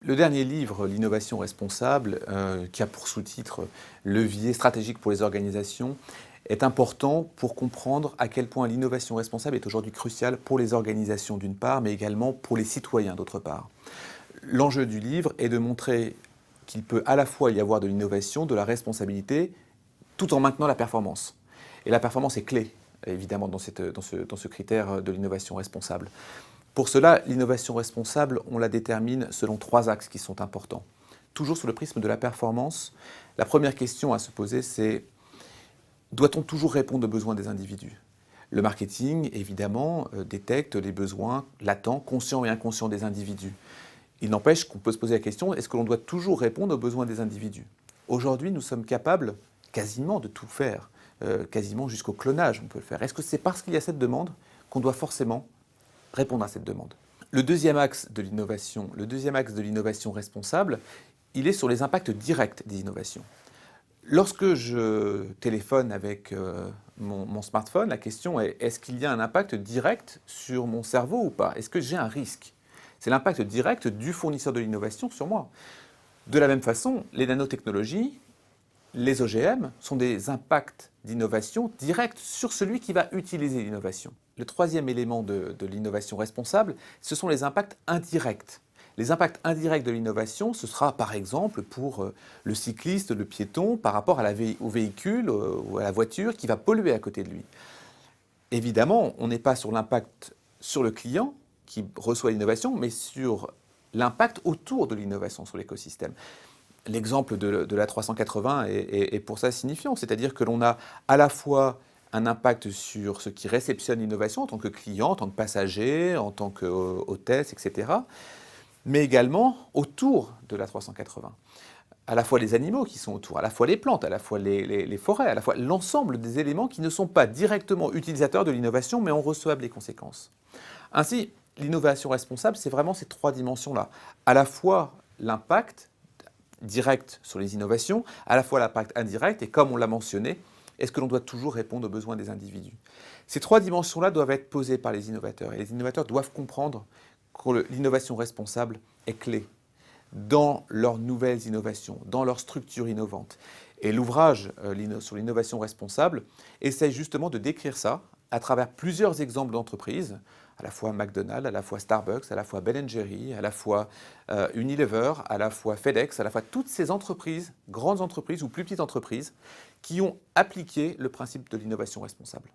Le dernier livre, L'innovation responsable, qui a pour sous-titre Levier stratégique pour les organisations, est important pour comprendre à quel point l'innovation responsable est aujourd'hui cruciale pour les organisations d'une part, mais également pour les citoyens d'autre part. L'enjeu du livre est de montrer qu'il peut à la fois y avoir de l'innovation, de la responsabilité, tout en maintenant la performance. Et la performance est clé, évidemment, dans ce critère de l'innovation responsable. Pour cela, l'innovation responsable, on la détermine selon 3 axes qui sont importants. Toujours sous le prisme de la performance, la première question à se poser, c'est: doit-on toujours répondre aux besoins des individus? Le marketing, évidemment, détecte les besoins latents, conscients et inconscients des individus. Il n'empêche qu'on peut se poser la question: est-ce que l'on doit toujours répondre aux besoins des individus? Aujourd'hui, nous sommes capables quasiment de tout faire, quasiment jusqu'au clonage, on peut le faire. Est-ce que c'est parce qu'il y a cette demande qu'on doit forcément répondre à cette demande? Le deuxième axe de l'innovation responsable, il est sur les impacts directs des innovations. Lorsque je téléphone avec mon smartphone, la question est: est-ce qu'il y a un impact direct sur mon cerveau ou pas? Est-ce que j'ai un risque? C'est l'impact direct du fournisseur de l'innovation sur moi. De la même façon, les nanotechnologies, les OGM, sont des impacts d'innovation directs sur celui qui va utiliser l'innovation. Le troisième élément de l'innovation responsable, ce sont les impacts indirects. Les impacts indirects de l'innovation, ce sera par exemple pour le cycliste, le piéton, par rapport au véhicule ou à la voiture qui va polluer à côté de lui. Évidemment, on n'est pas sur l'impact sur le client qui reçoit l'innovation, mais sur l'impact autour de l'innovation sur l'écosystème. L'exemple de l'A380 est pour ça signifiant, c'est-à-dire que l'on a à la fois un impact sur ce qui réceptionne l'innovation en tant que client, en tant que passager, en tant qu'hôtesse, etc., mais également autour de l'A380. À la fois les animaux qui sont autour, à la fois les plantes, à la fois les forêts, à la fois l'ensemble des éléments qui ne sont pas directement utilisateurs de l'innovation, mais en reçoivent les conséquences. Ainsi, l'innovation responsable, c'est vraiment ces 3 dimensions-là. À la fois l'impact direct sur les innovations, à la fois l'impact indirect, et comme on l'a mentionné, est-ce que l'on doit toujours répondre aux besoins des individus? Ces 3 dimensions-là doivent être posées par les innovateurs, et les innovateurs doivent comprendre que l'innovation responsable est clé dans leurs nouvelles innovations, dans leurs structures innovantes. Et l'ouvrage sur l'innovation responsable essaye justement de décrire ça à travers plusieurs exemples d'entreprises, à la fois McDonald's, à la fois Starbucks, à la fois Ben & Jerry, à la fois Unilever, à la fois FedEx, à la fois toutes ces entreprises, grandes entreprises ou plus petites entreprises, qui ont appliqué le principe de l'innovation responsable.